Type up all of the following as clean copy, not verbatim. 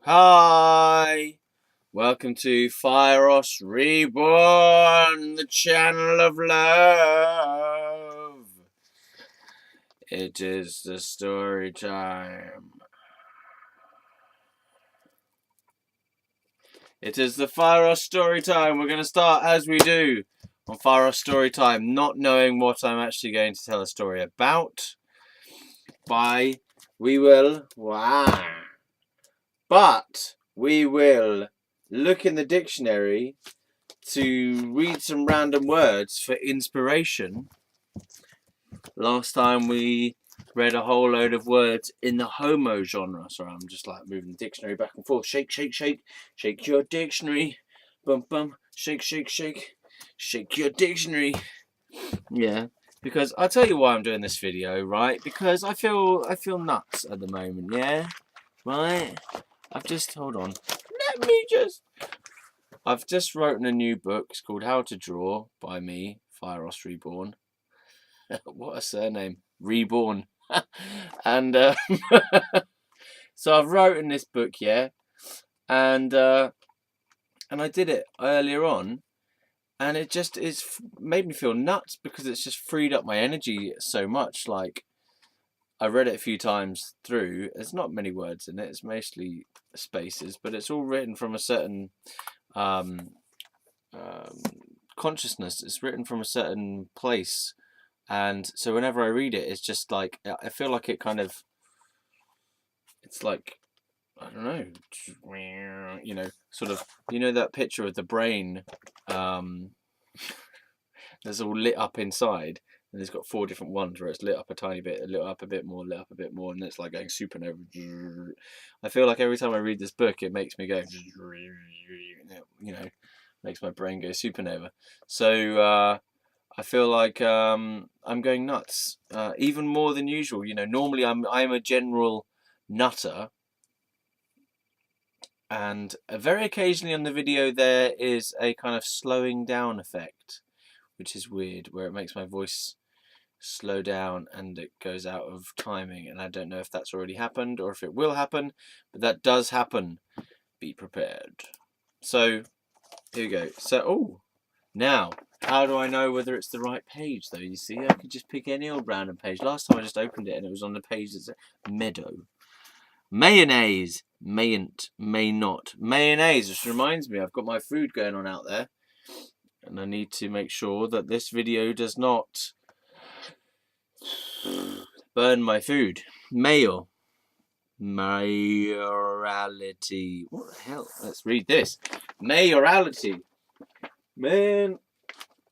Hi! Welcome to Fieros Reborn, the channel of love. It is the story time. It is the Fieros story time. We're going to start as we do on Fieros story time, not knowing what I'm actually going to tell a story about. But we will look in the dictionary to read some random words for inspiration. Last time we read a whole load of words in the homo genre. Sorry, I'm just like moving the dictionary back and forth. Shake, shake, shake. Shake your dictionary. Bum, bum. Shake, shake, shake. Shake your dictionary. Yeah. Because I'll tell you why I'm doing this video, right? Because I feel nuts at the moment, yeah? Right? Hold on. I've just written a new book. It's called How to Draw by me, Fieros Reborn. What a surname. Reborn. And so I've written this book, yeah? And I did it earlier on. And it just made me feel nuts because it's just freed up my energy so much. Like, I read it a few times through. There's not many words in it. It's mostly spaces, but it's all written from a certain consciousness. It's written from a certain place, and so whenever I read it, it's just like I feel like it kind of. It's like, I don't know, sort of. That picture of the brain, that's all lit up inside. And it's got 4 different ones where it's lit up a tiny bit, lit up a bit more, lit up a bit more, and it's like going supernova. I feel like every time I read this book, it makes me go, makes my brain go supernova. So I feel like I'm going nuts, even more than usual. Normally I'm a general nutter, and very occasionally on the video there is a kind of slowing down effect, which is weird, where it makes my voice slow down and it goes out of timing, and I don't know if that's already happened or if it will happen, but that does happen. Be prepared. So here we go. So now how do I know whether it's the right page though? You see, I could just pick any old random page. Last time I just opened it and it was on the page that said meadow. Mayonnaise. Mayn't, may not. Mayonnaise, which reminds me, I've got my food going on out there, and I need to make sure that this video does not burn my food. Mayor. Mayorality. What the hell? Let's read this. Mayorality. Man,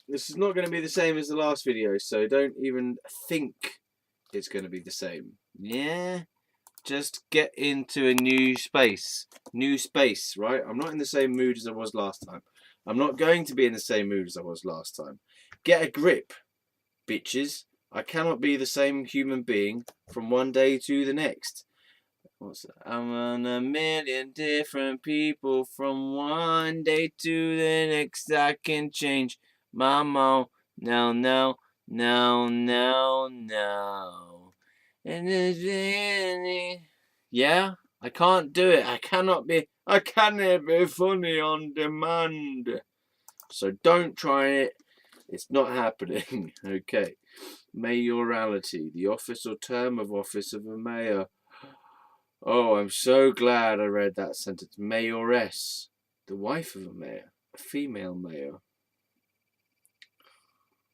this is not going to be the same as the last video, so don't even think it's going to be the same. Yeah? Just get into a new space. New space, right? I'm not in the same mood as I was last time. I'm not going to be in the same mood as I was last time. Get a grip, bitches. I cannot be the same human being from one day to the next. What's that? I'm on a million different people from one day to the next. I can change my mind. No. And yeah, I can't do it. I cannot be funny on demand. So don't try it. It's not happening. Okay. Mayorality, the office or term of office of a mayor. Oh, I'm so glad I read that sentence. Mayoress, the wife of a mayor, a female mayor.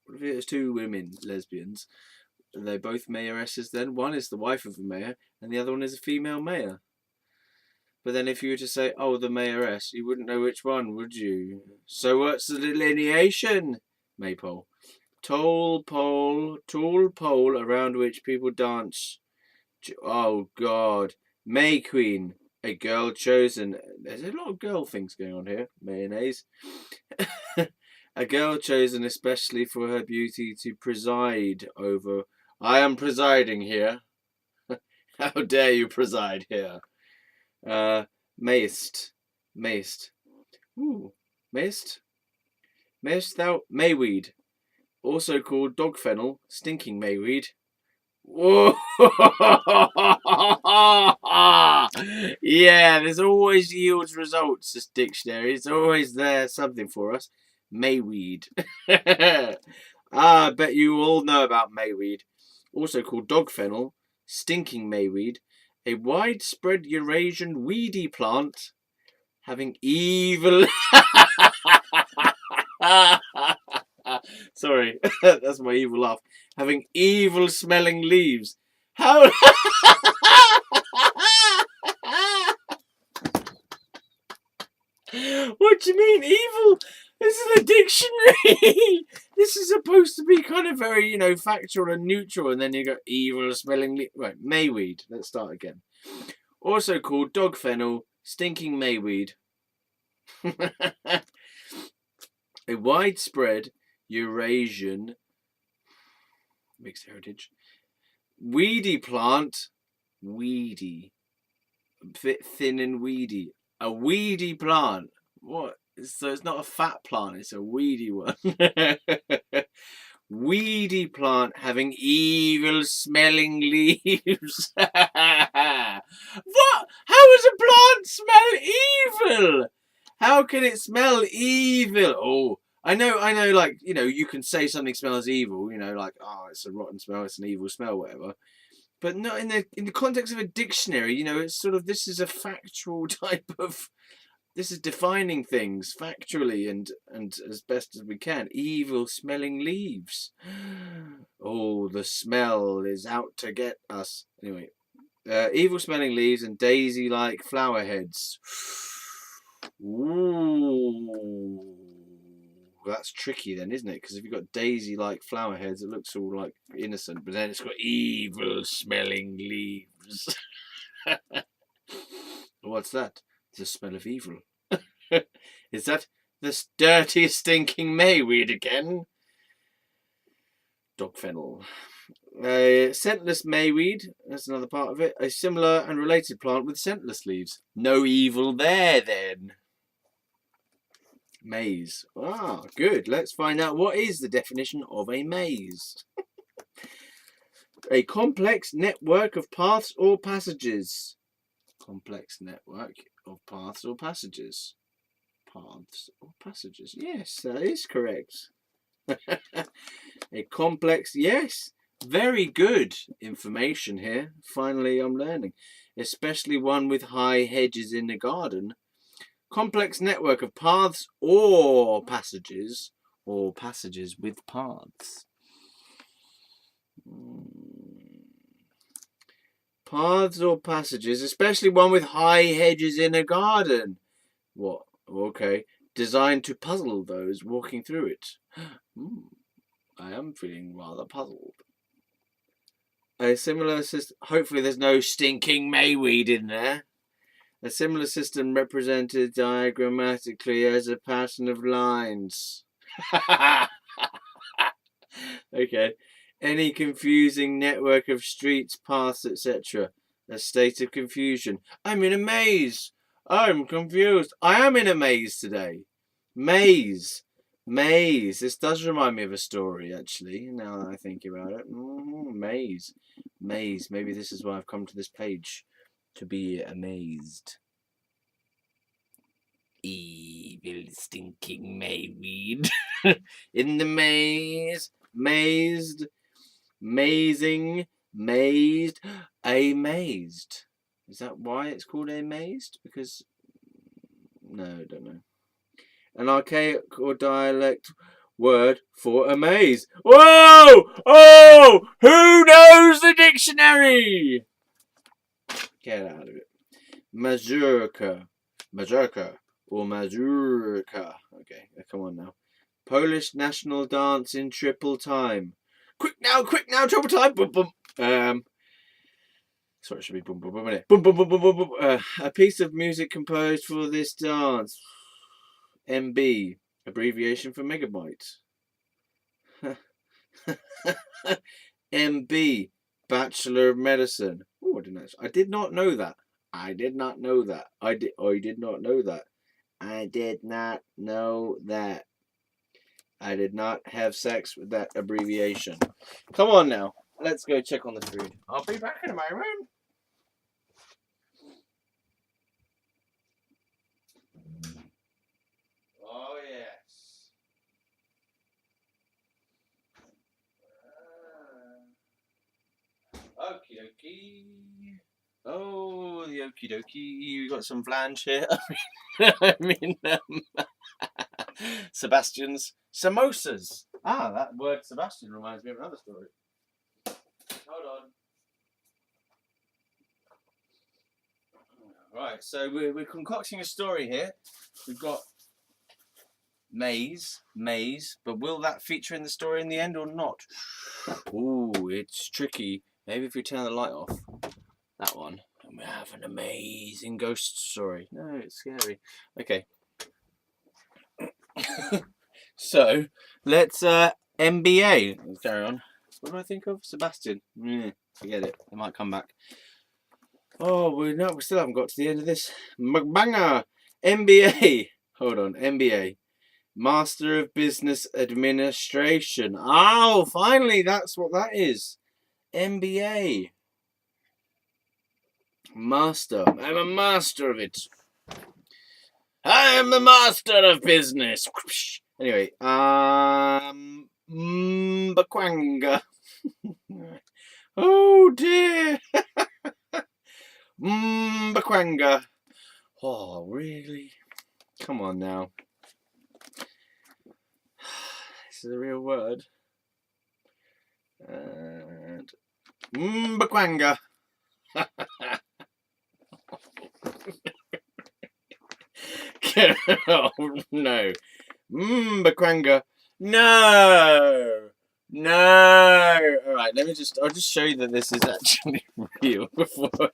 What if it was 2 women, lesbians? Are they both mayoresses then? One is the wife of a mayor, and the other one is a female mayor. But then if you were to say, oh, the mayoress, you wouldn't know which one, would you? So what's the delineation? Maypole. Tall pole around which people dance. Oh, God. May Queen, a girl chosen. There's a lot of girl things going on here. Mayonnaise. A girl chosen especially for her beauty to preside over. I am presiding here. How dare you preside here? Mayst. Ooh, mayst thou mayweed, also called dog fennel, stinking mayweed. Whoa! Yeah, There's always yields results, this dictionary. It's always there, something for us. Mayweed. I bet you all know about mayweed. Also called dog fennel, stinking mayweed, a widespread Eurasian weedy plant having evil... Sorry, that's my evil laugh. Having evil smelling leaves. How... What do you mean, evil? This is a dictionary. This is supposed to be kind of very, you know, factual and neutral, and then you got evil smelling leaves. Right, mayweed. Let's start again. Also called dog fennel, stinking mayweed. A widespread Eurasian mixed heritage weedy plant. Weedy. Thin and weedy. A weedy plant. What? So it's not a fat plant, it's a weedy one. Weedy plant having evil smelling leaves. What? How does a plant smell evil? How can it smell evil? Oh, I know, like, you know, you can say something smells evil, you know, like, oh, it's a rotten smell, it's an evil smell, whatever. But not in the context of a dictionary, you know, it's sort of, this is a factual type of, this is defining things factually and as best as we can. Evil smelling leaves. Oh, the smell is out to get us. Anyway, evil smelling leaves and daisy-like flower heads. Ooh, that's tricky then, isn't it? Because if you've got daisy-like flower heads, it looks all like innocent, but then it's got evil-smelling leaves. What's that? The smell of evil. Is that the dirty, stinking mayweed again? Dog fennel. Scentless mayweed, that's another part of it. A similar and related plant with scentless leaves. No evil there, then. Maze. Ah, good. Let's find out what is the definition of a maze. A complex network of paths or passages. Complex network of paths or passages. Paths or passages. Yes, that is correct. A complex, yes. Very good information here. Finally, I'm learning. Especially one with high hedges in the garden. Complex network of paths or passages with paths. Paths or passages, especially one with high hedges in a garden. What? Okay. Designed to puzzle those walking through it. I am feeling rather puzzled. A similar system. Hopefully there's no stinking mayweed in there. A similar system represented diagrammatically as a pattern of lines. Okay. Any confusing network of streets, paths, etc. A state of confusion. I'm in a maze. I'm confused. I am in a maze today. Maze. Maze. This does remind me of a story, actually, now that I think about it. Maze. Maze. Maybe this is why I've come to this page. To be amazed. Evil stinking mayweed. In the maze. Mazed. Mazing. Mazed. Amazed. Is that why it's called amazed? Because... no, I don't know. An archaic or dialect word for amaze. Whoa! Oh! Who knows the dictionary? Get out of it. Mazurka. Mazurka. Or mazurka. Okay, come on now. Polish national dance in triple time. Quick now, triple time. Boom, boom. Sorry, it should be boom, boom, boom, boom, boom, boom, boom, boom, boom. A piece of music composed for this dance. MB, abbreviation for megabyte. MB, Bachelor of Medicine. Oh, I did not know that. I did not know that. I did not know that. I did not know that. I did not have sex with that abbreviation. Come on now. Let's go check on the food. I'll be back in a moment. Oh, the okie dokie. You got some flange here. I mean, Sebastian's samosas. Ah, that word Sebastian reminds me of another story. Hold on. Right, so we're concocting a story here. We've got maze, but will that feature in the story in the end or not? Ooh, it's tricky. Maybe if we turn the light off, that one, and we have an amazing ghost story. No, it's scary. Okay. So, let's MBA. Let's carry on. What do I think of? Sebastian. Forget it. It might come back. Oh, we still haven't got to the end of this. Mukbanger. MBA. Hold on. MBA. Master of Business Administration. Oh, finally, that's what that is. MBA. Master. I'm a master of it. I am the master of business. Anyway, Mbakwanga. Oh dear. Mbakwanga. Oh, really? Come on now. This is a real word. And Mbakwanga. Oh no. Mbakwanga. No. No. Alright, I'll just show you that this is actually real before.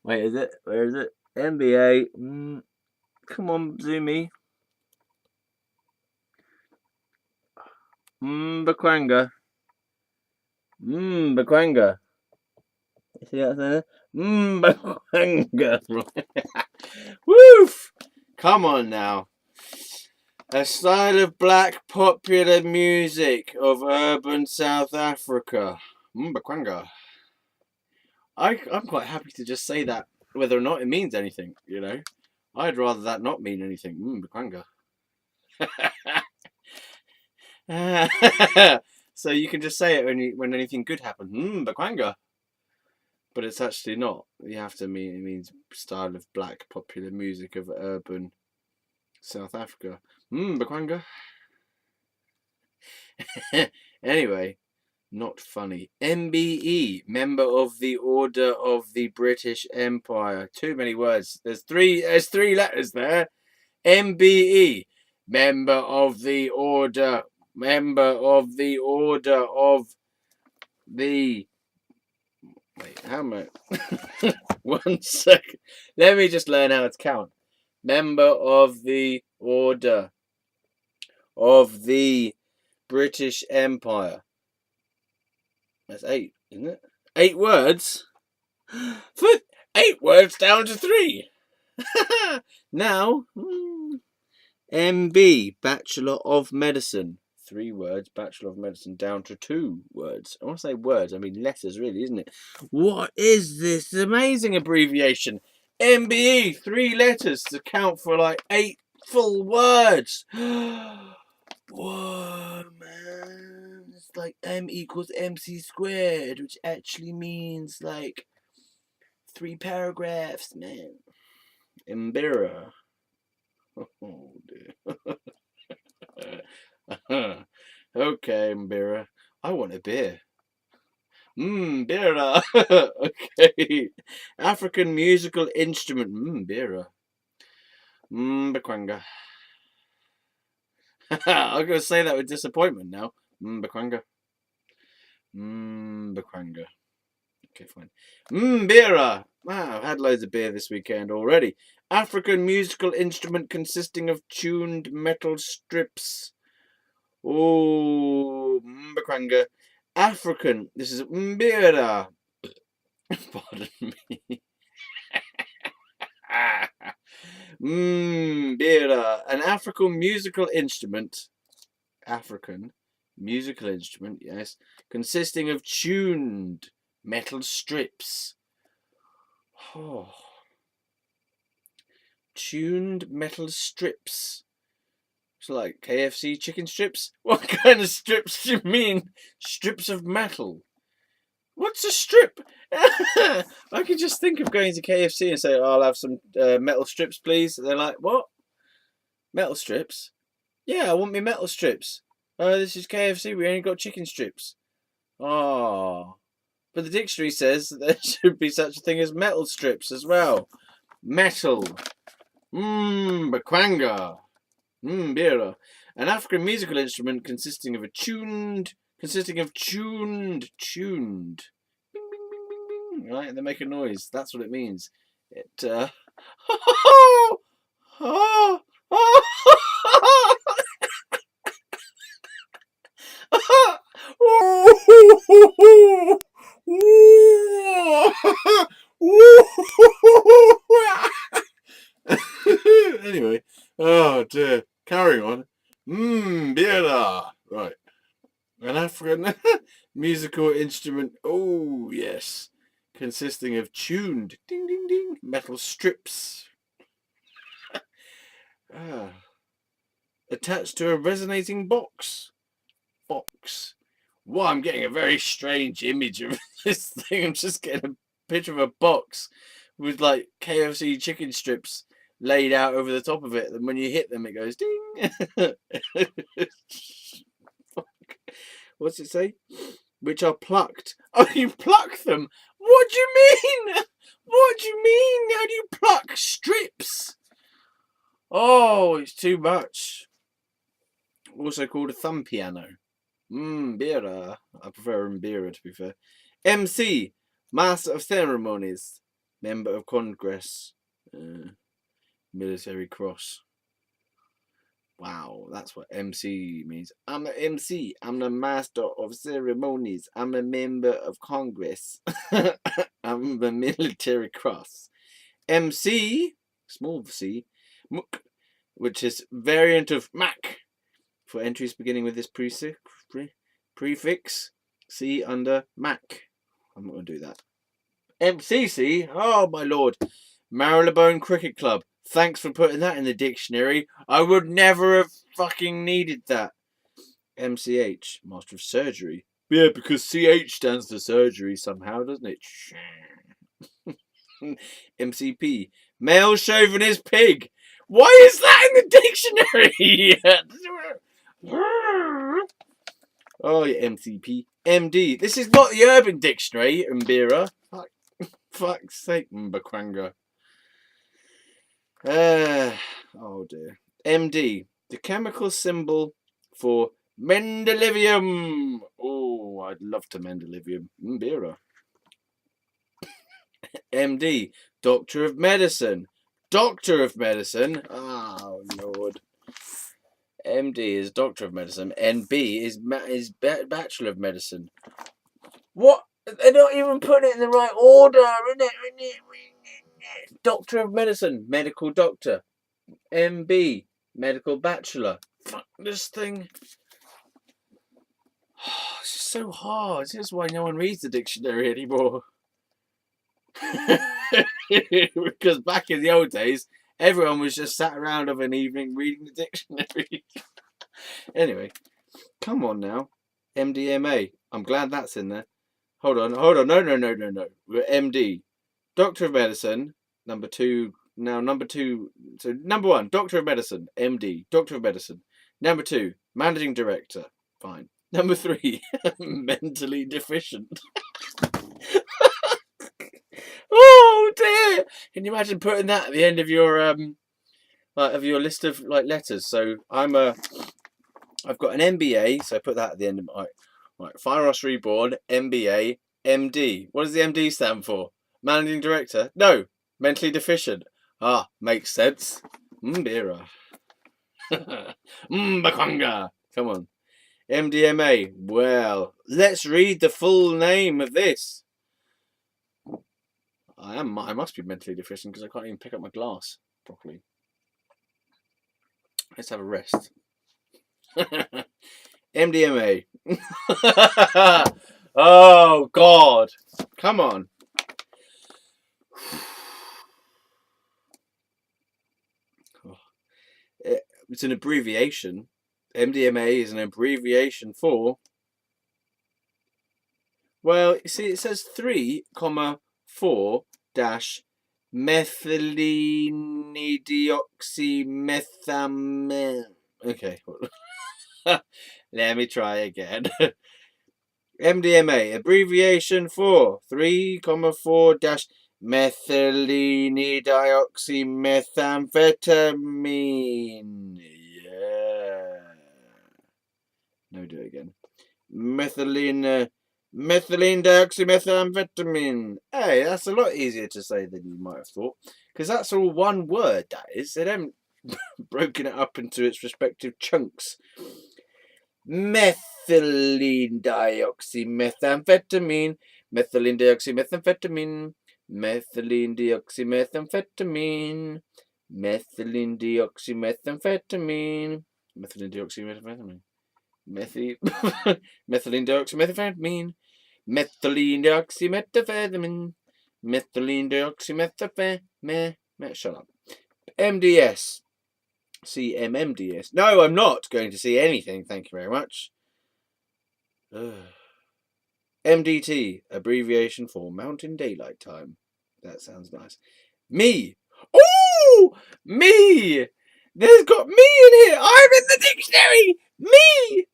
Wait, is it? Where is it? NBA. Come on, Zoomy. Mbakwanga. Mbakwanga. See that there? Mbakwanga. Woof! Come on now. A style of black popular music of urban South Africa. Mbakwanga. I'm quite happy to just say that, whether or not it means anything, you know. I'd rather that not mean anything. Mbakwanga. So you can just say it when anything good happens. Mbakwanga. But it's actually not. You have to mean it means style of black popular music of urban South Africa. Mbakwanga. Anyway, not funny. MBE, member of the Order of the British Empire. Too many words. There's three letters there. MBE, member of the Order of the. Wait, how am I? 1 second. Let me just learn how to count. Member of the Order of the British Empire. That's 8, isn't it? 8 words? Put 8 words down to 3. Now, MB, Bachelor of Medicine. 3 words, Bachelor of Medicine, down to 2 words. I want to say words, I mean letters, really, isn't it? What is this amazing abbreviation? MBE, 3 letters to count for like 8 full words. Whoa, man. It's like M equals MC squared, which actually means like 3 paragraphs, man. Mbira. Oh, dear. Okay, Mbira. I want a beer. Bira. Okay. African musical instrument. Bira. Bakwanga. I'm going to say that with disappointment now. Bakwanga. Bakwanga. Okay, fine. Bira. Wow, I've had loads of beer this weekend already. African musical instrument consisting of tuned metal strips. Oh, Mbakwanga. African. This is Mbira. Pardon me. Mbira. An African musical instrument. African musical instrument, yes. Consisting of tuned metal strips. Oh. Tuned metal strips. It's like KFC chicken strips? What kind of strips do you mean? Strips of metal? What What's a strip? I could just think of going to KFC and say, oh, I'll have some metal strips, please. And they're like, what? Metal strips? Yeah, I want me metal strips. This is KFC. We only got chicken strips. Oh. But the dictionary says that there should be such a thing as metal strips as well. Metal. Bakwanga. Bira. An African musical instrument consisting of tuned. Bing, bing, bing, bing. Right, and they make a noise. That's what it means. It. Anyway, oh dear. Carrying on. Bira. Right. An African musical instrument. Oh, yes. Consisting of tuned ding ding ding metal strips. Attached to a resonating box. Well, I'm getting a very strange image of this thing. I'm just getting a picture of a box with like KFC chicken strips laid out over the top of it. And when you hit them, it goes ding. What's it say? Which are plucked. Oh, you pluck them? What do you mean? What do you mean? How do you pluck strips? Oh, it's too much. Also called a thumb piano. Bira. I prefer Mbira, to be fair. MC. Master of Ceremonies. Member of Congress. Military Cross. Wow, that's what MC means. I'm an MC. I'm the Master of Ceremonies. I'm a member of Congress. I'm the Military Cross. MC, small c, muk, which is variant of Mac. For entries beginning with this prefix, see under Mac. I'm not going to do that. MCC, oh my lord. Marylebone Cricket Club. Thanks for putting that in the dictionary. I would never have fucking needed that. MCH, Master of Surgery. Yeah, because CH stands for surgery somehow, doesn't it? MCP, Male Chauvinist Pig. Why is that in the dictionary? Oh, yeah, MCP. MD. This is not the Urban Dictionary, Mbira. Fuck's sake, Mbakwanga. Oh dear. MD. The chemical symbol for Mendelevium. Oh, I'd love to Mendelevium. Mbira. MD. Doctor of Medicine. Doctor of Medicine. Oh, Lord. MD is Doctor of Medicine. NB is Bachelor of Medicine. What? They're not even putting it in the right order, isn't it? Doctor of Medicine. Medical Doctor. MB. Medical Bachelor. Fuck this thing. It's just so hard. This is why no one reads the dictionary anymore. Because back in the old days, everyone was just sat around of an evening reading the dictionary. Anyway, come on now. MDMA. I'm glad that's in there. Hold on. No. We're MD. Doctor of Medicine. Number 2. Now, number 2. So, number 1, Doctor of Medicine. MD. Doctor of Medicine. Number 2, Managing Director. Fine. Number 3, mentally deficient. Oh dear! Can you imagine putting that at the end of your list of like letters? So I've got an MBA, so I put that at the end of my Fieros Reborn, MBA, MD. What does the MD stand for? Managing Director? No, mentally deficient. Ah, makes sense. Mbira. Bakwanga. Come on. MDMA. Well, let's read the full name of this. I must be mentally deficient because I can't even pick up my glass properly. Let's have a rest. MDMA. Oh, God. Come on. It's an abbreviation. MDMA is an abbreviation for Well, you see, it says 3, 4 dash methylene-deoxymethamine. Okay, let me try again. MDMA, abbreviation for 3, 4 dash methylene-dioxymethamphetamine. Yeah. No, do it again. Methylene dioxymethamphetamine. Hey, that's a lot easier to say than you might have thought. Because that's all one word, that is. They haven't broken it up into its respective chunks. Methylene dioxymethamphetamine. Methylene dioxymethamphetamine. Methylene deoxymethamphetamine. Methylene deoxymethamphetamine. Methylene deoxymethamphetamine. Methylene deoxymethamphetamine. Methylene deoxymethamphetamine. Methylene deoxymethamphetamine. Shut up. MDS. CMMDS. No, I'm not going to see anything. Thank you very much. MDT, abbreviation for Mountain Daylight Time. That sounds nice. Me. Oh, me. There's got me in here. I'm in the dictionary. Me.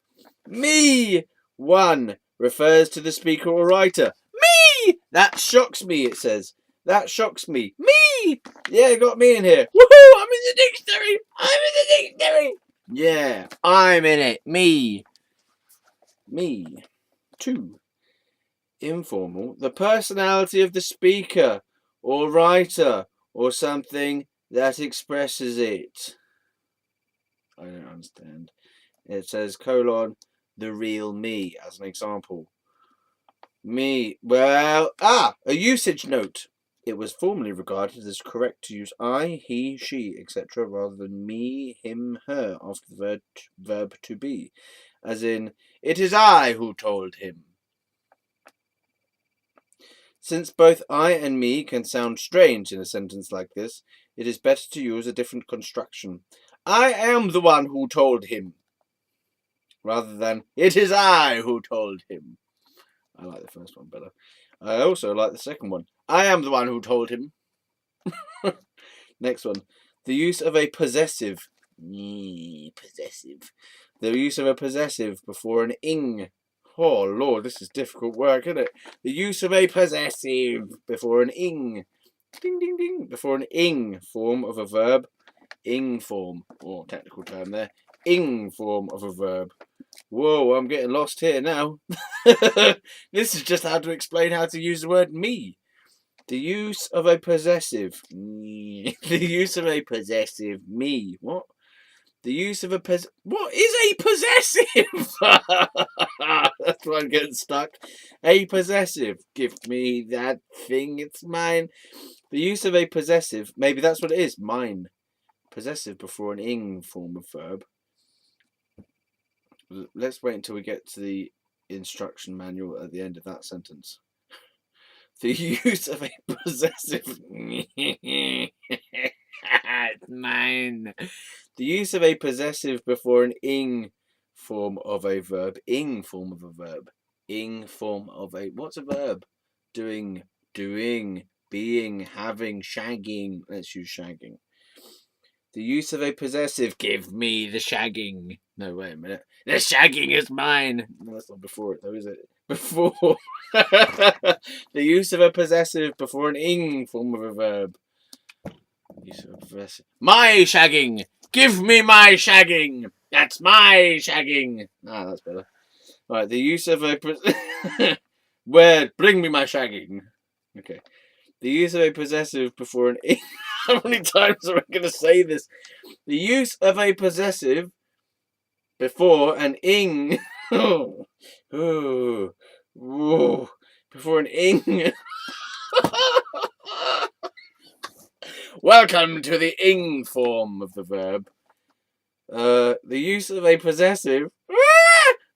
Me. 1 refers to the speaker or writer. Me. That shocks me, it says. That shocks me. Me. Yeah, got me in here. Woohoo, I'm in the dictionary. I'm in the dictionary. Yeah, I'm in it. Me. Me. 2. Informal. The personality of the speaker or writer or something that expresses it. I don't understand. It says the real me as an example. Me. Well, a usage note. It was formerly regarded as correct to use I, he, she, etc. rather than me, him, her after the verb to be. As in, it is I who told him. Since both I and me can sound strange in a sentence like this, it is better to use a different construction. I am the one who told him. Rather than, it is I who told him. I like the first one better. I also like the second one. I am the one who told him. Next one. The use of a possessive. Possessive. The use of a possessive before an ing. Oh, Lord, this is difficult work, isn't it? The use of a possessive before an ing. Ding, ding, ding. Before an ing form of a verb. Ing form. Oh, technical term there. Ing form of a verb. Whoa, I'm getting lost here now. This is just how to explain how to use the word me. The use of a possessive. The use of a possessive. Me. What? The use of a What is a possessive? That's why I'm getting stuck. A possessive. Give me that thing. It's mine. The use of a possessive. Maybe that's what it is. Mine. Possessive before an ing form of verb. Let's wait until we get to the instruction manual at the end of that sentence. The use of a possessive. It's mine. The use of a possessive before an ing form of a verb. Ing form of a verb. Ing form of a. What's a verb? Doing, being, having, shagging. Let's use shagging. The use of a possessive. Give me the shagging. No, wait a minute. The shagging is mine. No, that's not before it, though, is it? Before. The use of a possessive before an ing form of a verb. Use of a possessive. My shagging. Give me my shagging. That's my shagging. Ah, that's better. Right, the use of a. Where? Bring me my shagging. Okay. The use of a possessive before an ing. How many times am I going to say this? The use of a possessive before an ing. Before an ing. Welcome to the ing form of the verb. The use of a possessive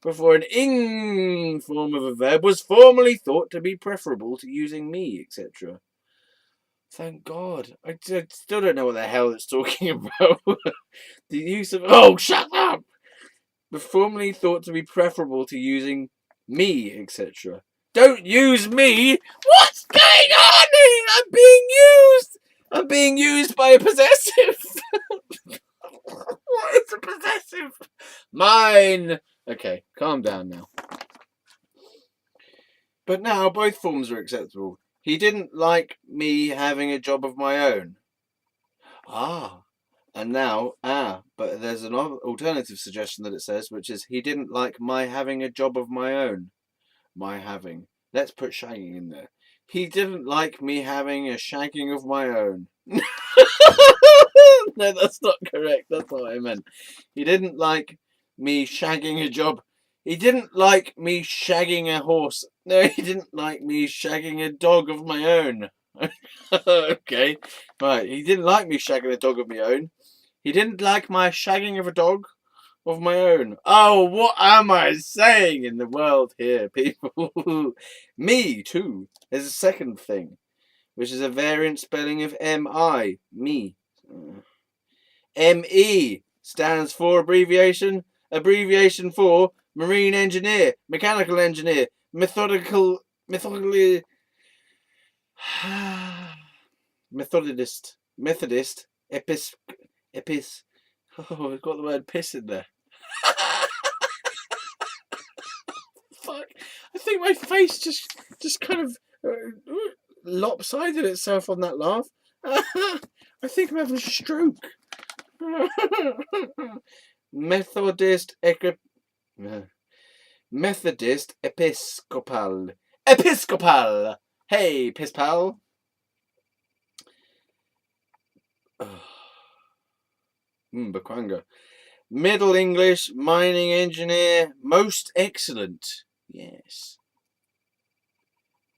before an ing form of a verb was formerly thought to be preferable to using me, etc. Thank God. I still don't know what the hell it's talking about. The use of... Oh, shut up! Was formerly thought to be preferable to using me, etc. Don't use me. What's going on here? I'm being used by a possessive. What is a possessive? Mine. Okay, calm down now. But now both forms are acceptable. He didn't like me having a job of my own. Ah. And now, but there's an alternative suggestion that it says, which is he didn't like my having a job of my own. My having. Let's put shagging in there. He didn't like me having a shagging of my own. No, that's not correct. That's what I meant. He didn't like me shagging a job. He didn't like me shagging a horse. No, he didn't like me shagging a dog of my own. Okay. Right. He didn't like me shagging a dog of my own. He didn't like my shagging of a dog of my own. Oh, what am I saying in the world here, people? Me, too. There's a second thing, which is a variant spelling of M-I. Me. M-E stands for abbreviation for marine engineer, mechanical engineer, methodically, Methodist, epis. Oh, we've got the word piss in there. Fuck! I think my face just kind of lopsided itself on that laugh. I think I'm having a stroke. Methodist Episcopal. Hey, piss pal. Bakwanga. Middle English, mining engineer, most excellent. Yes.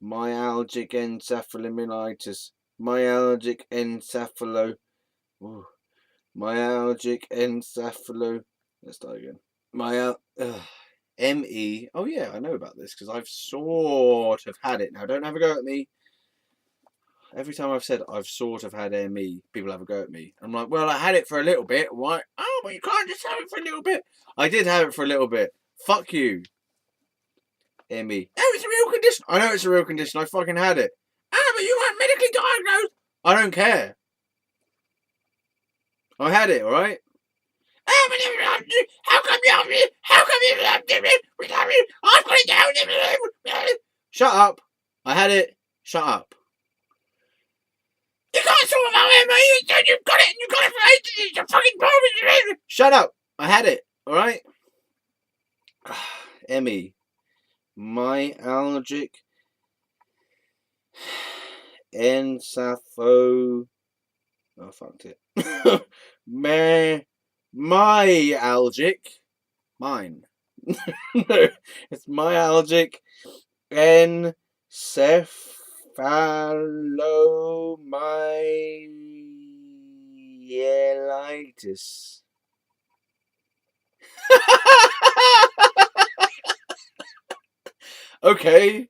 Myalgic encephalomyelitis. Myalgic encephalo. Ooh. Myalgic encephalo. Let's start again. ME. Oh yeah, I know about this because I've sort of had it. Now don't have a go at me. Every time I've said I've sort of had ME, people have a go at me. I'm like, well, I had it for a little bit. Why? Oh, but you can't just have it for a little bit. I did have it for a little bit. Fuck you. ME. Oh, it's a real condition. I know it's a real condition. I fucking had it. Oh, but you weren't medically diagnosed. I don't care. I had it, alright? Oh, but how come you have me? How come you have me? I've got it down. Shut up. I had it. Shut up. You can't talk about ME. You've got it. You got it for ages. It's a fucking problem. Shut up. I had it. All right. ME. Myalgic encepho. Oh, fucked it. Myalgic. Mine. No, it's myalgic encephalomyelitis. Okay.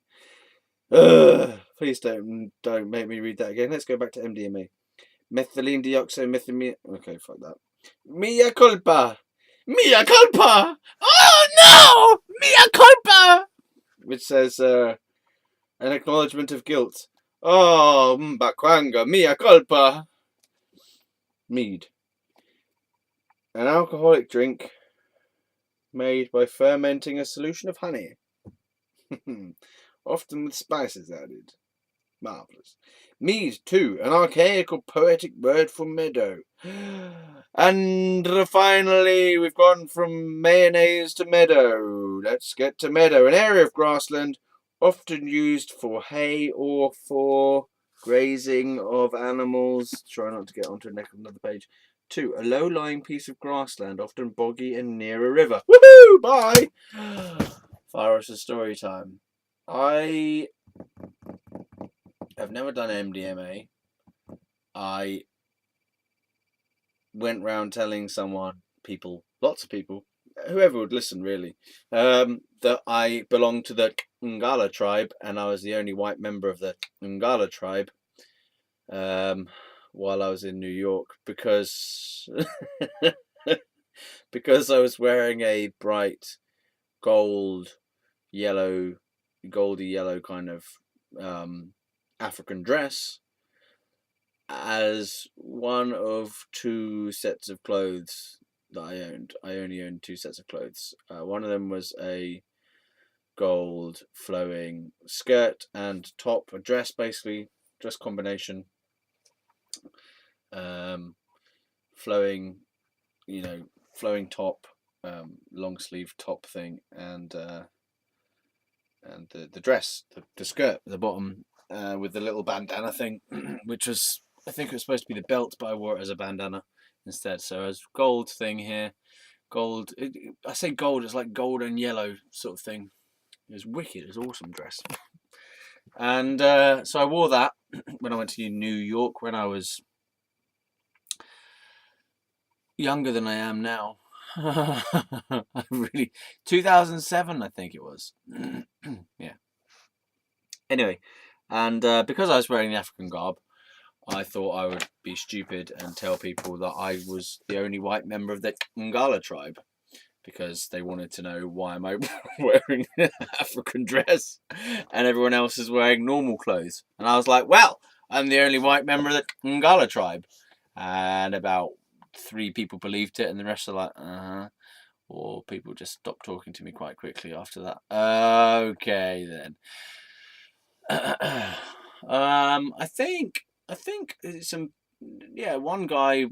Please don't make me read that again. Let's go back to MDMA. Methylene dioxymethylamine. Okay, fuck that. Mea culpa. Mea culpa. Oh no! Mea culpa. Which says an acknowledgement of guilt. Oh, mbakwanga. Mea culpa. Mead. An alcoholic drink made by fermenting a solution of honey. Often with spices added. Marvellous. Mead, too, an archaic or poetic word for meadow. And finally, we've gone from mayonnaise to meadow. Let's get to meadow, an area of grassland often used for hay or for grazing of animals. Try not to get onto another page. 2, a low-lying piece of grassland, often boggy and near a river. Woohoo! Bye! Fieros' story time. I have never done MDMA. I went round telling lots of people, whoever would listen really, that I belonged to the Ngala tribe and I was the only white member of the Ngala tribe while I was in New York because because I was wearing a bright gold, yellow, goldy yellow kind of African dress as one of 2 sets of clothes that I owned. I only owned 2 sets of clothes. One of them was a gold flowing skirt and top, a dress basically, dress combination, flowing, flowing top, long sleeve top thing, and the dress, the skirt at the bottom, with the little bandana thing, which was, I think it was supposed to be the belt, but I wore it as a bandana instead. So as gold thing here, gold. I say gold, it's like gold and yellow sort of thing. It was wicked. It was an awesome dress. And so I wore that when I went to New York when I was younger than I am now. I really 2007, I think it was. Yeah. Anyway, and because I was wearing the African garb, I thought I would be stupid and tell people that I was the only white member of the Ngala tribe, because they wanted to know why am I wearing an African dress and everyone else is wearing normal clothes. And I was like, well, I'm the only white member of the Ngala tribe. And about 3 people believed it, and the rest are like, or people just stopped talking to me quite quickly after that. Okay, then. I think one guy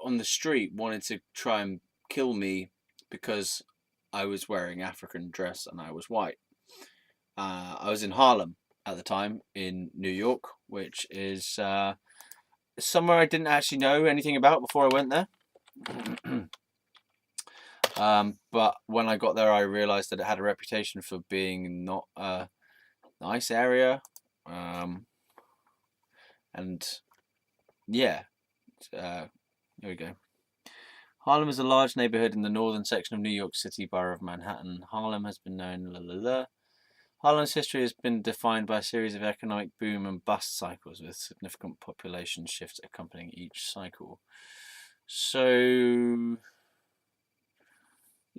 on the street wanted to try and kill me because I was wearing African dress and I was white. I was in Harlem at the time in New York, which is somewhere I didn't actually know anything about before I went there. But when I got there, I realized that it had a reputation for being not a nice area. And yeah, here we go. Harlem is a large neighborhood in the northern section of New York City borough of Manhattan. Harlem has been known. Harlem's history has been defined by a series of economic boom and bust cycles, with significant population shifts accompanying each cycle. So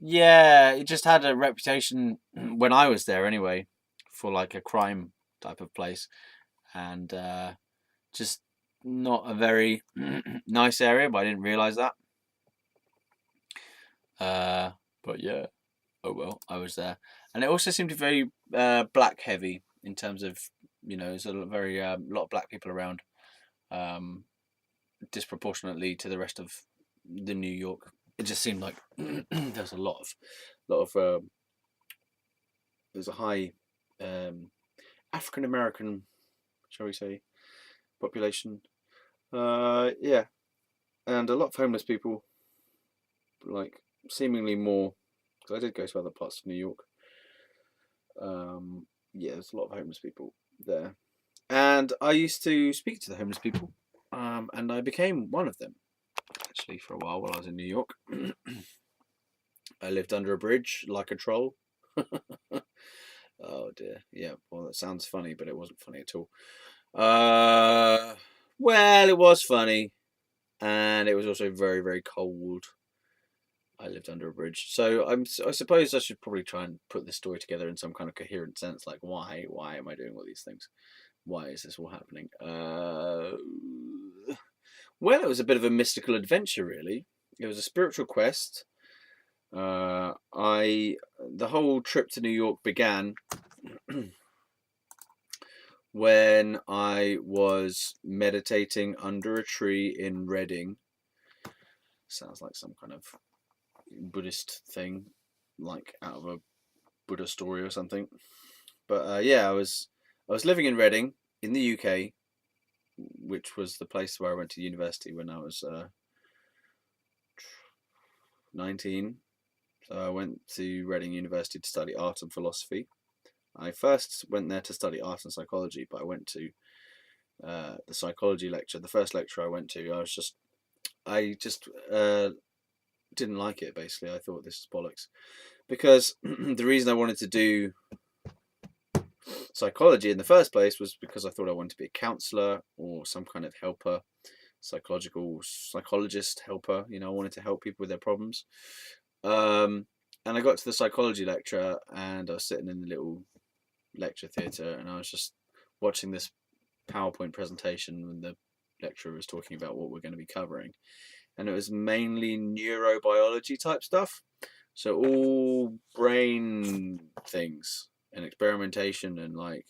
yeah, it just had a reputation when I was there anyway, for like a crime type of place, and just not a very nice area, but I didn't realize that. But yeah, oh well, I was there, and it also seemed to be very black heavy in terms of, there's a very lot of black people around, disproportionately to the rest of the New York. It just seemed like there's a lot of there's a high African American, shall we say, population. Yeah, and a lot of homeless people, like seemingly more. Because I did go to other parts of New York. Yeah, there's a lot of homeless people there, and I used to speak to the homeless people, and I became one of them actually for a while I was in New York. I lived under a bridge like a troll. Oh dear, yeah. Well, that sounds funny, but it wasn't funny at all. Well, it was funny, and it was also very, very cold. I lived under a bridge, so I suppose I should probably try and put this story together in some kind of coherent sense. Like, why am I doing all these things? Why is this all happening? Well, it was a bit of a mystical adventure, really. It was a spiritual quest. The whole trip to New York began when I was meditating under a tree in Reading. Sounds like some kind of Buddhist thing, like out of a Buddha story or something. But yeah, I was living in Reading in the UK, which was the place where I went to university when I was 19. So I went to Reading University to study art and philosophy. I first went there to study art and psychology, but I went to the psychology lecture. The first lecture I went to, I just didn't like it. Basically, I thought this is bollocks, because the reason I wanted to do psychology in the first place was because I thought I wanted to be a counsellor or some kind of helper, psychologist helper. I wanted to help people with their problems. And I got to the psychology lecture, and I was sitting in the little lecture theatre, and I was just watching this PowerPoint presentation when the lecturer was talking about what we're going to be covering, and it was mainly neurobiology type stuff. So all brain things and experimentation and like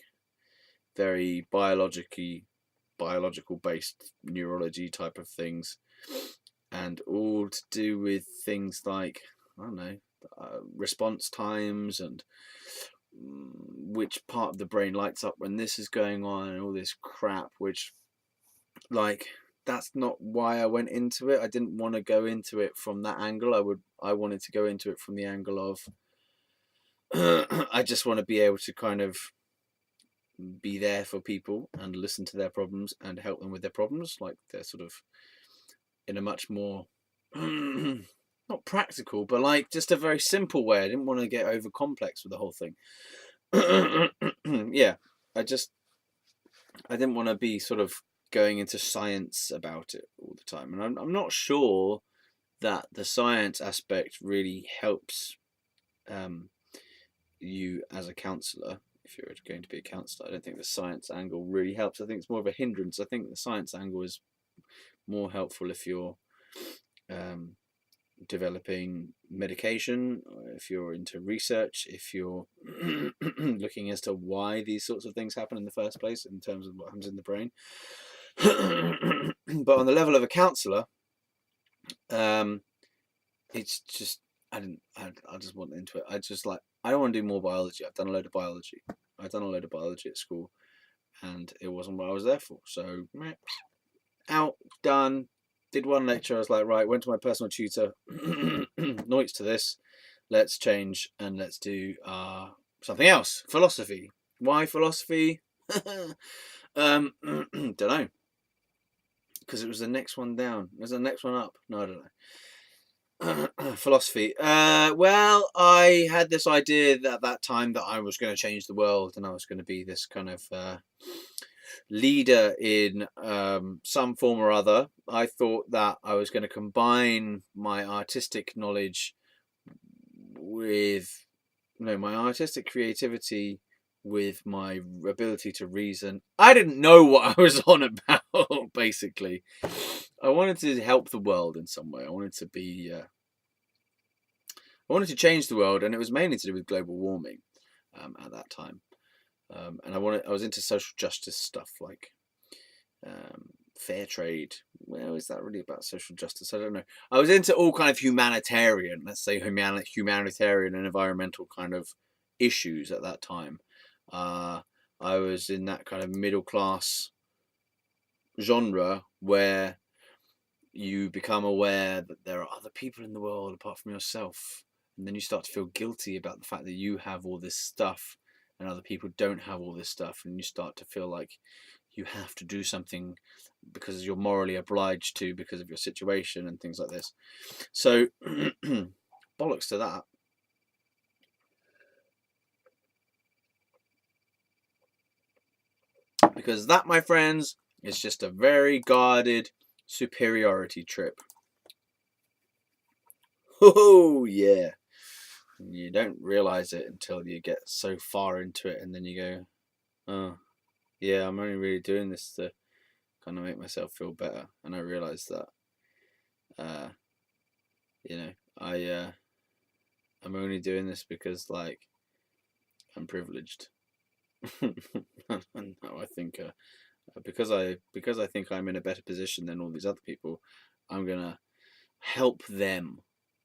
very biological based neurology type of things, and all to do with things like, I don't know, response times and which part of the brain lights up when this is going on and all this crap, which, like, that's not why I went into it. I didn't want to go into it from that angle. I wanted to go into it from the angle of I just want to be able to kind of be there for people and listen to their problems and help them with their problems. Like, they're sort of in a much more not practical, but like just a very simple way. I didn't want to get over complex with the whole thing. Yeah, I didn't want to be sort of going into science about it all the time, and I'm not sure that the science aspect really helps you as a counsellor. If you're going to be a counsellor, I don't think the science angle really helps. I think it's more of a hindrance. I think the science angle is more helpful if you're developing medication, if you're into research, if you're looking as to why these sorts of things happen in the first place in terms of what happens in the brain. But on the level of a counsellor, it's just I just want into it. I don't want to do more biology. I've done a load of biology. At school, and it wasn't what I was there for. So out, done. Did one lecture. I was like, right. Went to my personal tutor. Noits to this. Let's change and let's do something else. Philosophy. Why philosophy? Don't know. Because it was the next one down. It was the next one up. No, I don't know. Philosophy. Well, I had this idea at that time that I was going to change the world, and I was going to be this kind of leader in some form or other. I thought that I was going to combine my artistic knowledge with, my artistic creativity with my ability to reason. I didn't know what I was on about, basically. I wanted to help the world in some way. I wanted to be... I wanted to change the world, and it was mainly to do with global warming at that time. And I was into social justice stuff, like fair trade. Well, is that really about social justice? I don't know. I was into all kind of humanitarian, let's say humanitarian and environmental kind of issues at that time. I was in that kind of middle class genre where you become aware that there are other people in the world apart from yourself, and then you start to feel guilty about the fact that you have all this stuff and other people don't have all this stuff, and you start to feel like you have to do something because you're morally obliged to because of your situation and things like this. So bollocks to that. Because that, my friends, is just a very guarded superiority trip. Oh yeah. You don't realize it until you get so far into it, and then you go, oh yeah, I'm only really doing this to kind of make myself feel better. And I realized that I'm only doing this because, like, I'm privileged. And now I think because I think I'm in a better position than all these other people, I'm gonna help them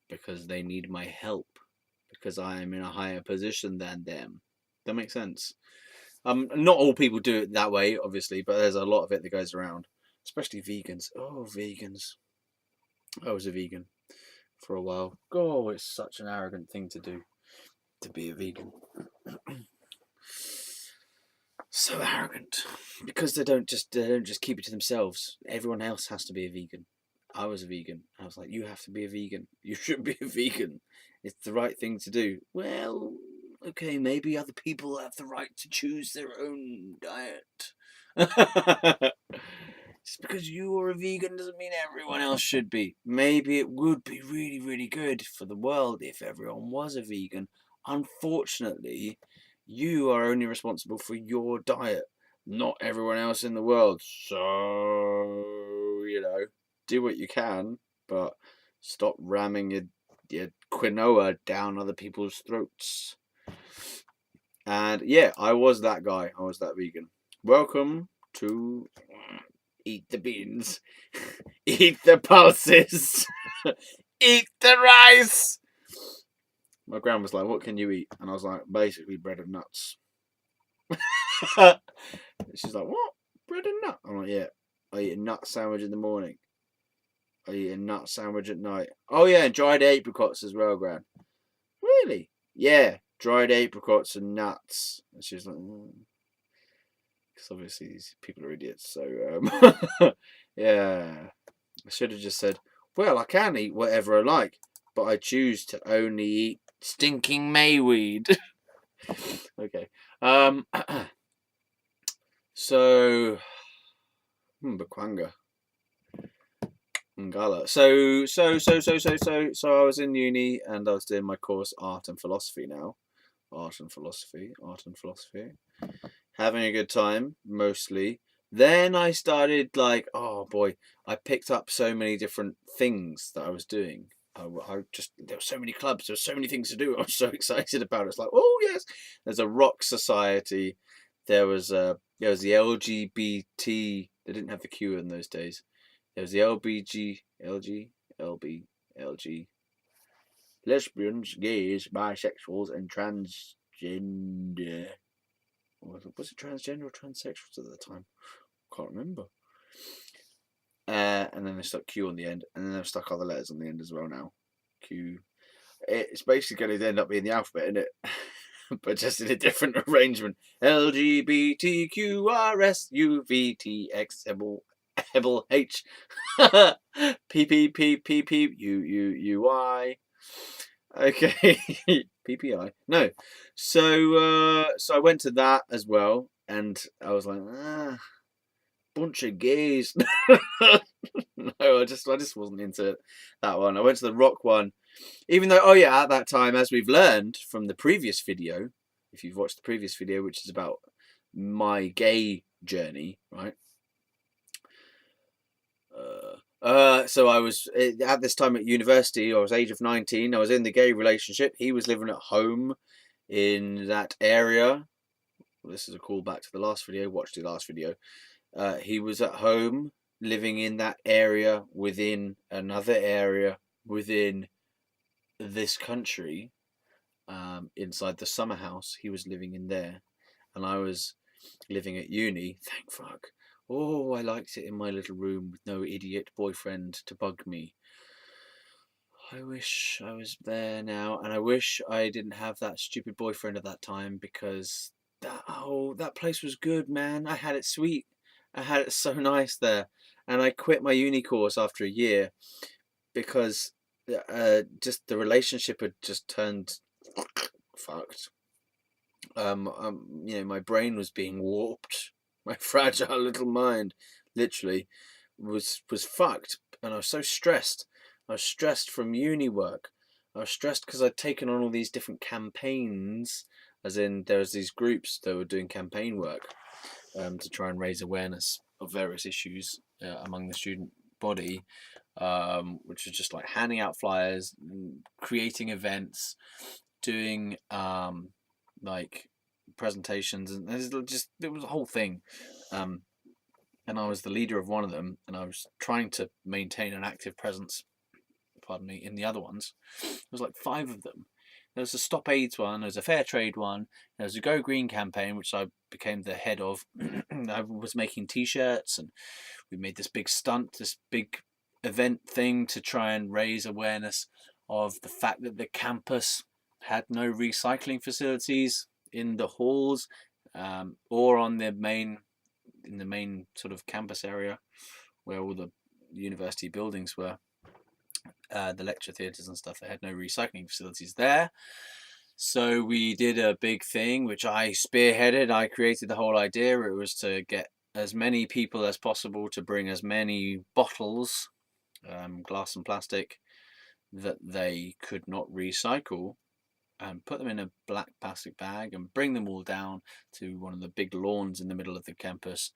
because they need my help, because I am in a higher position than them. That makes sense. Not all people do it that way, obviously, but there's a lot of it that goes around, especially vegans. Oh, vegans. I was a vegan for a while. Oh, it's such an arrogant thing to do, to be a vegan. So arrogant, because they don't just keep it to themselves. Everyone else has to be a vegan. I was a vegan. I was like, you have to be a vegan. You should be a vegan. It's the right thing to do. Well, okay, maybe other people have the right to choose their own diet. Just because you are a vegan doesn't mean everyone else should be. Maybe it would be really, really good for the world if everyone was a vegan. Unfortunately, You are only responsible for your diet, not everyone else in the world. So, do what you can, but stop ramming your quinoa down other people's throats. And yeah, I was that guy. I was that vegan. Welcome to Eat the Beans, Eat the Pulses, Eat the Rice. My gran was like, "What can you eat?" And I was like, "Basically bread and nuts." She's like, "What? Bread and nut?" I'm like, "Yeah. I eat a nut sandwich in the morning. I eat a nut sandwich at night. Oh yeah, and dried apricots as well, gran." Really? Yeah, dried apricots and nuts. And she's like, because obviously these people are idiots. So yeah, I should have just said, "Well, I can eat whatever I like, but I choose to only eat stinking mayweed." Okay. So, Bakwanga. Ngala. So I was in uni and I was doing my course Art and Philosophy now. Art and Philosophy. Having a good time, mostly. Then I started like, oh boy, I picked up so many different things that I was doing. I just, there were so many clubs, there were so many things to do. I was so excited about it. It's like, oh yes, there's a rock society. There was the LGBT. They didn't have the Q in those days. There was the LG, lesbians, gays, bisexuals, and transgender. Was it transgender or transsexuals at the time? Can't remember. And then they stuck Q on the end, and then they've stuck other letters on the end as well now. Q. It's basically going to end up being the alphabet, isn't it? But just in a different arrangement. LGBTQRSUVTX PPPPPUUUI. Okay, PPI. No, so I went to that as well, and I was like, bunch of gays. No, I just wasn't into that one. I went to the rock one, even though, oh yeah, at that time, as we've learned from the previous video, if you've watched the previous video, which is about my gay journey, right? So I was at this time at university. I was age of 19. I was in the gay relationship. He was living at home in that area. Well, this is a callback to the last video. Watch the last video. He was at home living in that area within another area within this country. Inside the summer house, he was living in there, and I was living at uni. Thank fuck. Oh, I liked it in my little room with no idiot boyfriend to bug me. I wish I was there now, and I wish I didn't have that stupid boyfriend at that time, because that place was good, man. I had it sweet. I had it so nice there, and I quit my uni course after a year because just the relationship had just turned fucked. My brain was being warped. My fragile little mind, literally, was fucked, and I was so stressed. I was stressed from uni work. I was stressed because I'd taken on all these different campaigns, as in there was these groups that were doing campaign work to try and raise awareness of various issues among the student body, which was just like handing out flyers, creating events, doing like presentations, and it was a whole thing. And I was the leader of one of them, and I was trying to maintain an active presence, pardon me, in the other ones. There was like 5 of them. There was a Stop AIDS one, there was a Fair Trade one, there was a Go Green campaign, which I became the head of. I was making t-shirts, and we made this big stunt, this big event thing to try and raise awareness of the fact that the campus had no recycling facilities in the halls or on the main sort of campus area where all the university buildings were, the lecture theatres and stuff. They had no recycling facilities there. So we did a big thing, which I spearheaded. I created the whole idea. It was to get as many people as possible to bring as many bottles, glass and plastic, that they could not recycle and put them in a black plastic bag and bring them all down to one of the big lawns in the middle of the campus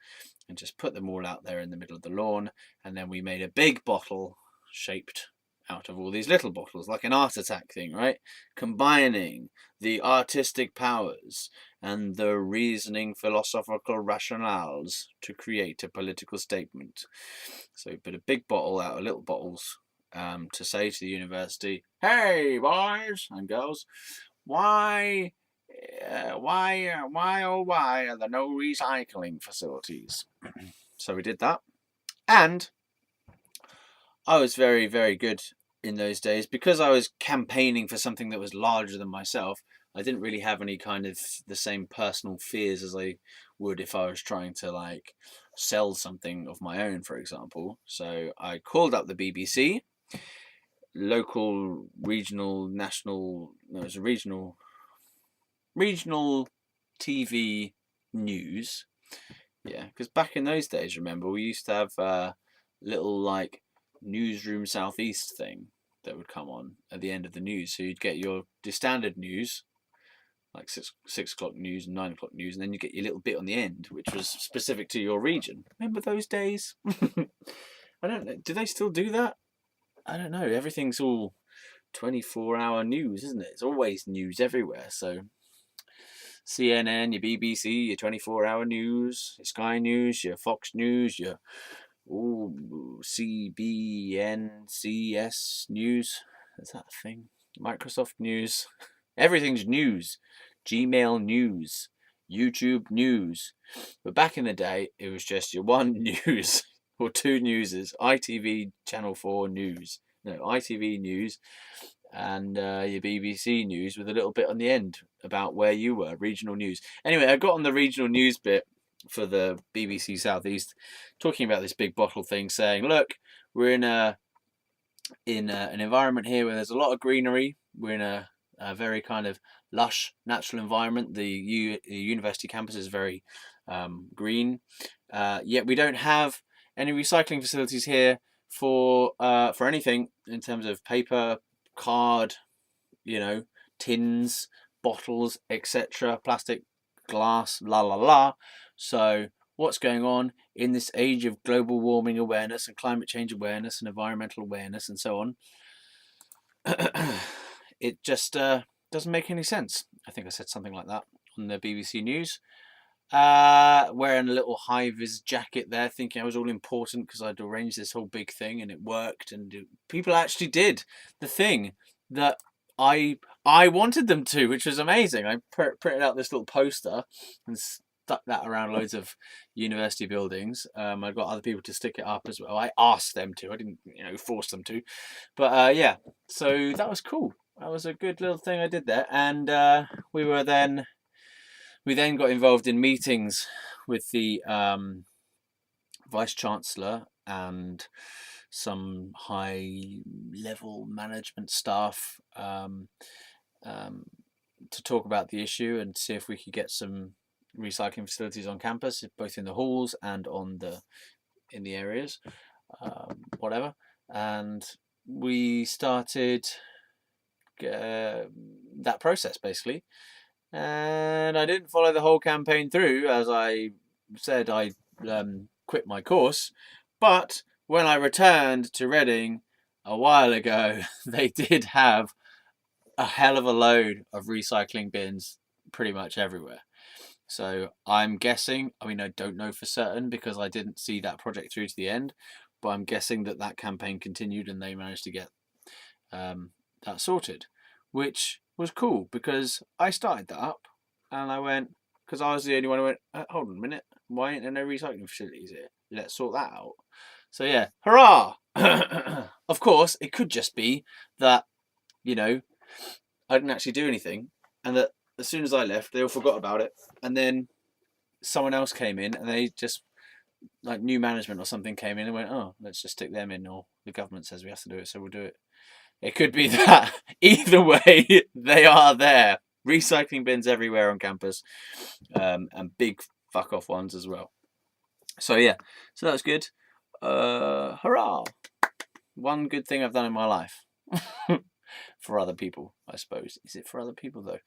and just put them all out there in the middle of the lawn. And then we made a big bottle shaped out of all these little bottles, like an art attack thing, right? Combining the artistic powers and the reasoning philosophical rationales to create a political statement. So we put a big bottle out of little bottles to say to the university, "Hey, boys and girls, why are there no recycling facilities?" So we did that, and I was very, very good in those days because I was campaigning for something that was larger than myself. I didn't really have any kind of the same personal fears as I would if I was trying to like sell something of my own, for example. So I called up the BBC, local, regional, national. No, it was a regional TV news. Yeah, because back in those days, remember, we used to have little like newsroom southeast thing that would come on at the end of the news. So you'd get your standard news, like six o'clock news and 9 o'clock news, and then you get your little bit on the end, which was specific to your region. Remember those days? I don't know. Do they still do that? I don't know. Everything's all 24-hour news, isn't it? It's always news everywhere. So CNN, your BBC, your 24-hour news, your Sky News, your Fox News, your CBNCS News. Is that a thing? Microsoft News. Everything's news. Gmail News. YouTube News. But back in the day, it was just your one news or two newses. ITV Channel 4 News. No, ITV News and your BBC News with a little bit on the end about where you were, regional news. Anyway, I got on the regional news bit for the BBC Southeast, talking about this big bottle thing, saying, look, we're in an environment here where there's a lot of greenery. We're in a very kind of lush natural environment. The university campus is very green, yet we don't have any recycling facilities here for anything in terms of paper, card, tins, bottles, etc., plastic, glass, la la la. So what's going on in this age of global warming awareness and climate change awareness and environmental awareness and so on? It just doesn't make any sense. I think I said something like that on the BBC News. Wearing a little high-vis jacket there, thinking I was all important because I'd arranged this whole big thing and it worked, and people actually did the thing that I wanted them to, which was amazing. I printed out this little poster and stuck that around loads of university buildings. I got other people to stick it up as well. I asked them to. I didn't, force them to. But yeah, so that was cool. That was a good little thing I did there, and we then got involved in meetings with the Vice Chancellor and some high-level management staff to talk about the issue and see if we could get some recycling facilities on campus, both in the halls and in the areas, whatever. And we started that process basically. And I didn't follow the whole campaign through, as I said I quit my course. But when I returned to Reading a while ago, they did have a hell of a load of recycling bins pretty much everywhere. So I'm guessing, I don't know for certain because I didn't see that project through to the end, but I'm guessing that campaign continued and they managed to get that sorted, which was cool because I started that up and I went, because I was the only one who went, hold on a minute, why ain't there no recycling facilities here? Let's sort that out. So yeah, hurrah! Of course, it could just be that, I didn't actually do anything and that as soon as I left, they all forgot about it. And then someone else came in and they just, like new management or something came in and went, oh, let's just stick them in, or the government says we have to do it, so we'll do it. It could be that. Either way, they are there. Recycling bins everywhere on campus, and big fuck off ones as well. So yeah, so that was good. Hurrah! One good thing I've done in my life. For other people, I suppose. Is it for other people though?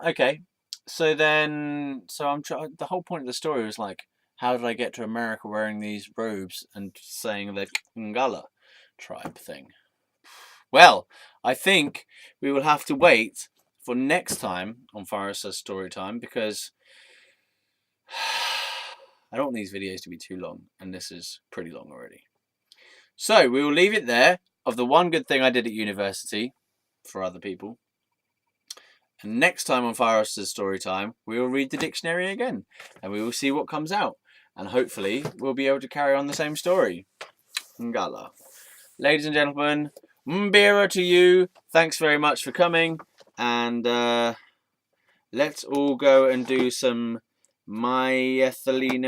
Okay. So then, the whole point of the story was like, how did I get to America wearing these robes and saying the Ngala tribe thing? Well, I think we will have to wait for next time on Fieros Story Time, because I don't want these videos to be too long, and this is pretty long already. So we will leave it there of the one good thing I did at university for other people. And next time on Fieros Story Time, we will read the dictionary again, and we will see what comes out. And hopefully we'll be able to carry on the same story. Ngala. Ladies and gentlemen, Mbira to you. Thanks very much for coming. And let's all go and do some myethylene